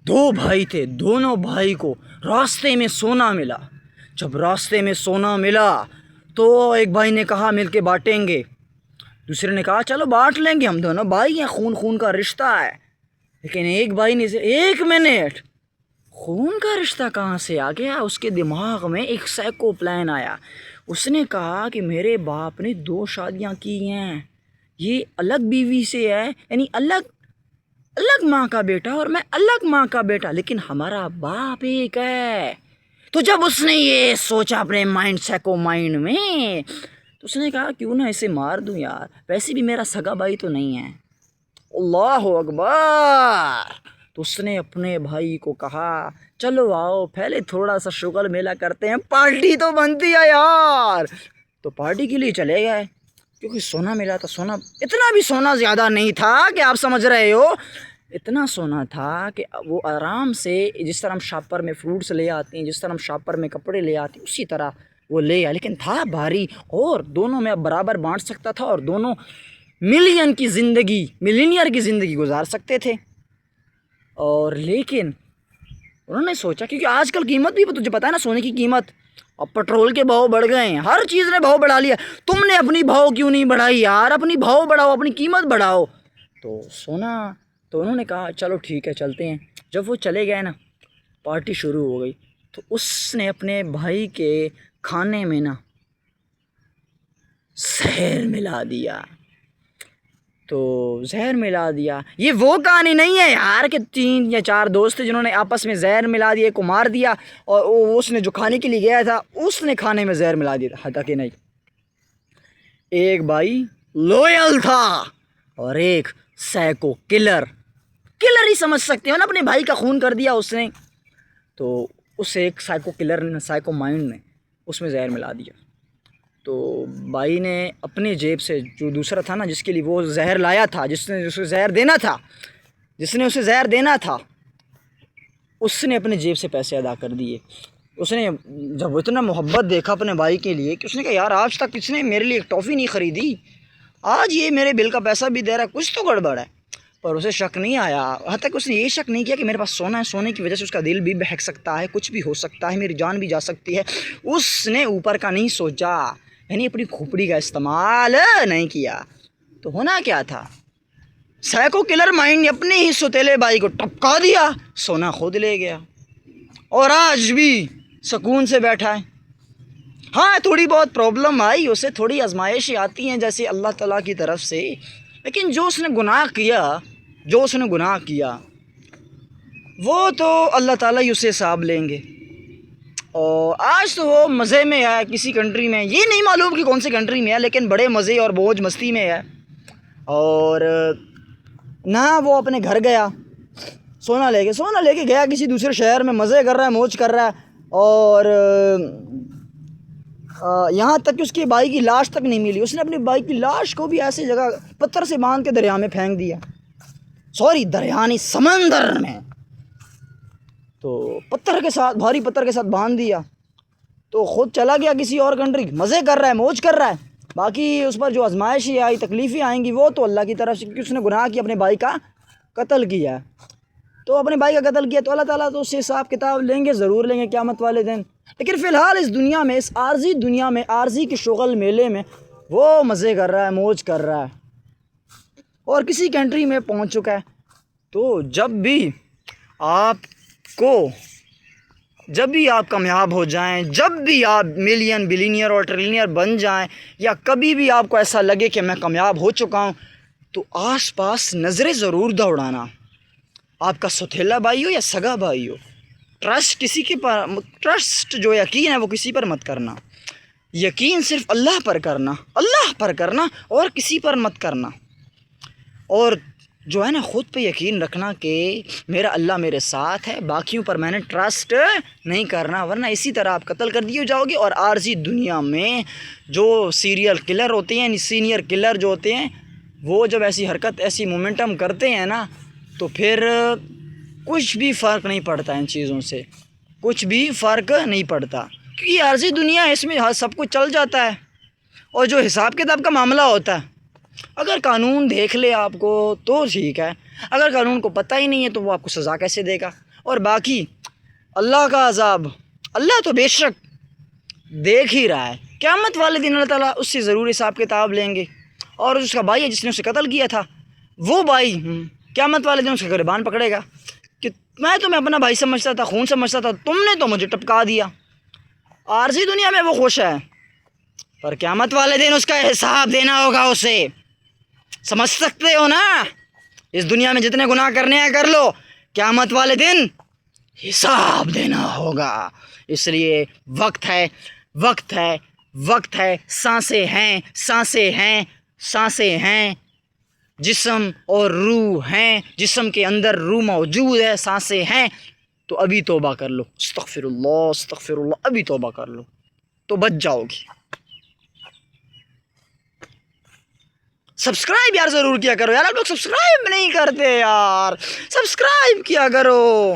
دو بھائی تھے، دونوں بھائی کو راستے میں سونا ملا۔ جب راستے میں سونا ملا تو ایک بھائی نے کہا مل کے بانٹیں گے، دوسرے نے کہا چلو بانٹ لیں گے، ہم دونوں بھائی ہیں، خون خون کا رشتہ ہے۔ لیکن ایک بھائی نے ایک منٹ، خون کا رشتہ کہاں سے آ گیا؟ اس کے دماغ میں ایک سائیکو پلان آیا۔ اس نے کہا کہ میرے باپ نے 2 شادیاں کی ہیں، یہ الگ بیوی سے ہے، یعنی الگ ماں کا بیٹا اور میں الگ ماں کا بیٹا، لیکن ہمارا باپ ایک ہے۔ تو جب اس نے یہ سوچا اپنے سائیکو مائنڈ میں، تو اس نے کہا کیوں نہ اسے مار دوں یار، ویسے بھی میرا سگا بھائی تو نہیں ہے۔ اللہ اکبر! تو اس نے اپنے بھائی کو کہا چلو آؤ پہلے تھوڑا سا شغل میلہ کرتے ہیں، پارٹی تو بنتی ہے یار۔ تو پارٹی کے لیے چلے گئے، کیونکہ سونا ملا تھا۔ سونا اتنا بھی سونا زیادہ نہیں تھا کہ آپ سمجھ رہے ہو، اتنا سونا تھا کہ وہ آرام سے، جس طرح ہم شاپر میں فروٹس لے آتے ہیں، جس طرح ہم شاپر میں کپڑے لے آتے ہیں، اسی طرح وہ لے آیا، لیکن تھا بھاری، اور دونوں میں اب برابر بانٹ سکتا تھا، اور دونوں ملینئر کی زندگی گزار سکتے تھے۔ اور لیکن انہوں نے سوچا، کیونکہ آج کل قیمت بھی تجھے پتا ہے نا، سونے کی قیمت، اب پٹرول کے بھاؤ بڑھ گئے ہیں، ہر چیز نے بھاؤ بڑھا لیا، تم نے اپنی بھاؤ کیوں نہیں بڑھائی یار؟ اپنی بھاؤ بڑھاؤ، اپنی قیمت بڑھاؤ۔ تو انہوں نے کہا چلو ٹھیک ہے چلتے ہیں۔ جب وہ چلے گئے نا، پارٹی شروع ہو گئی، تو اس نے اپنے بھائی کے کھانے میں نا زہر ملا دیا۔ تو زہر ملا دیا، یہ وہ کہانی نہیں ہے یار کہ 3 یا 4 دوست تھے جنہوں نے آپس میں زہر ملا دیا، کو مار دیا، اور اس نے جو کھانے کے لیے گیا تھا اس نے کھانے میں زہر ملا دیا تھا، حتیٰ کہ نہیں، ایک بھائی لویل تھا اور ایک سائیکو کلر ہی سمجھ سکتے ہو نا، اپنے بھائی کا خون کر دیا اس نے۔ تو اس ایک سائیکو کلر نے، سائیکو مائنڈ نے اس میں زہر ملا دیا۔ تو بھائی نے اپنے جیب سے، جو دوسرا تھا نا جس کے لیے وہ زہر لایا تھا، جس نے اسے زہر دینا تھا، اس نے اپنے جیب سے پیسے ادا کر دیے۔ اس نے جب اتنا محبت دیکھا اپنے بھائی کے لیے کہ اس نے کہا یار آج تک کس نے میرے لیے ایک ٹافی نہیں خریدی، آج یہ میرے بل کا پیسہ بھی دے رہا ہے، کچھ تو گڑبڑ ہے۔ پر اسے شک نہیں آیا، حتیٰ کہ اس نے یہ شک نہیں کیا کہ میرے پاس سونا ہے، سونے کی وجہ سے اس کا دل بھی بہک سکتا ہے، کچھ بھی ہو سکتا ہے، میری جان بھی جا سکتی ہے۔ اس نے اوپر کا نہیں سوچا، یعنی اپنی کھوپڑی کا استعمال نہیں کیا۔ تو ہونا کیا تھا، سائیکو کلر مائنڈ نے اپنے ہی ستیلے بھائی کو ٹپکا دیا، سونا خود لے گیا، اور آج بھی سکون سے بیٹھا ہے۔ ہاں تھوڑی بہت پرابلم آئی اسے، تھوڑی آزمائشیں آتی ہیں جیسے اللہ تعالیٰ کی طرف سے، لیکن جو اس نے گناہ کیا وہ تو اللہ تعالیٰ ہی اسے حساب لیں گے۔ اور آج تو وہ مزے میں ہے کسی کنٹری میں، یہ نہیں معلوم کہ کون سی کنٹری میں ہے، لیکن بڑے مزے اور موج مستی میں ہے، اور نہ وہ اپنے گھر گیا سونا لے کے گیا کسی دوسرے شہر میں، مزے کر رہا ہے، موج کر رہا ہے، اور یہاں تک کہ اس کے بھائی کی لاش تک نہیں ملی، اس نے اپنے بھائی کی لاش کو بھی ایسی جگہ پتھر سے باندھ کے دریا میں پھینک دیا، دریا نہیں، سمندر میں، تو بھاری پتھر کے ساتھ باندھ دیا۔ تو خود چلا گیا کسی اور کنٹری، مزے کر رہا ہے، موج کر رہا ہے، باقی اس پر جو آزمائشیں آئی، تکلیفیں آئیں گی، وہ تو اللہ کی طرف سے، کیونکہ اس نے گناہ کیا، اپنے بھائی کا قتل کیا، تو اپنے بھائی کا قتل کیا تو اللہ تعالیٰ تو اس سے حساب کتاب لیں گے، ضرور لیں گے قیامت والے دن۔ لیکن فی الحال اس دنیا میں، اس عارضی دنیا میں، عارضی کے شغل میلے میں وہ مزے کر رہا ہے، موج کر رہا ہے، اور کسی کنٹری میں پہنچ چکا ہے۔ تو جب بھی آپ کامیاب ہو جائیں، جب بھی آپ ملین بلینئر اور ٹریلینئر بن جائیں، یا کبھی بھی آپ کو ایسا لگے کہ میں کامیاب ہو چکا ہوں، تو آس پاس نظریں ضرور دوڑانا، آپ کا سوتیلا بھائی ہو یا سگا بھائی ہو، ٹرسٹ جو یقین ہے وہ کسی پر مت کرنا، یقین صرف اللہ پر کرنا اور کسی پر مت کرنا، اور جو ہے نا خود پہ یقین رکھنا کہ میرا اللہ میرے ساتھ ہے، باقیوں پر میں نے ٹرسٹ نہیں کرنا، ورنہ اسی طرح آپ قتل کر دیے جاؤ گے۔ اور عارضی دنیا میں جو سیریل کلر ہوتے ہیں، یعنی سینئر کلر جو ہوتے ہیں، وہ جب ایسی حرکت، ایسی مومنٹم کرتے ہیں نا، تو پھر کچھ بھی فرق نہیں پڑتا، ان چیزوں سے کچھ بھی فرق نہیں پڑتا، کیونکہ عارضی دنیا ہے، اس میں سب کچھ چل جاتا ہے، اور جو حساب کتاب کا معاملہ ہوتا ہے، اگر قانون دیکھ لے آپ کو تو ٹھیک ہے، اگر قانون کو پتہ ہی نہیں ہے تو وہ آپ کو سزا کیسے دے گا؟ اور باقی اللہ کا عذاب اللہ تو بے شک دیکھ ہی رہا ہے. قیامت والے دن اللہ تعالیٰ اس سے ضرور حساب کتاب لیں گے. اور اس کا بھائی ہے جس نے اسے قتل کیا تھا، وہ بھائی قیامت والے دن اس کا گریبان پکڑے گا کہ میں تمہیں اپنا بھائی سمجھتا تھا، خون سمجھتا تھا، تم نے تو مجھے ٹپکا دیا. عارضی دنیا میں وہ خوش ہے، پر قیامت والے دن اس کا حساب دینا ہوگا اسے. سمجھ سکتے ہو نا؟ اس دنیا میں جتنے گناہ کرنے ہیں کر لو، قیامت والے دن حساب دینا ہوگا. اس لیے وقت ہے، وقت ہے، وقت ہے. سانسیں ہیں، سانسیں ہیں، سانسیں ہیں. جسم اور روح ہیں، جسم کے اندر روح موجود ہے، سانسیں ہیں. تو ابھی توبہ کر لو. استغفر اللہ، استغفر اللہ. ابھی توبہ کر لو تو بچ جاؤ گی. سبسکرائب یار ضرور کیا کرو یار. آپ لوگ سبسکرائب نہیں کرتے یار، سبسکرائب کیا کرو.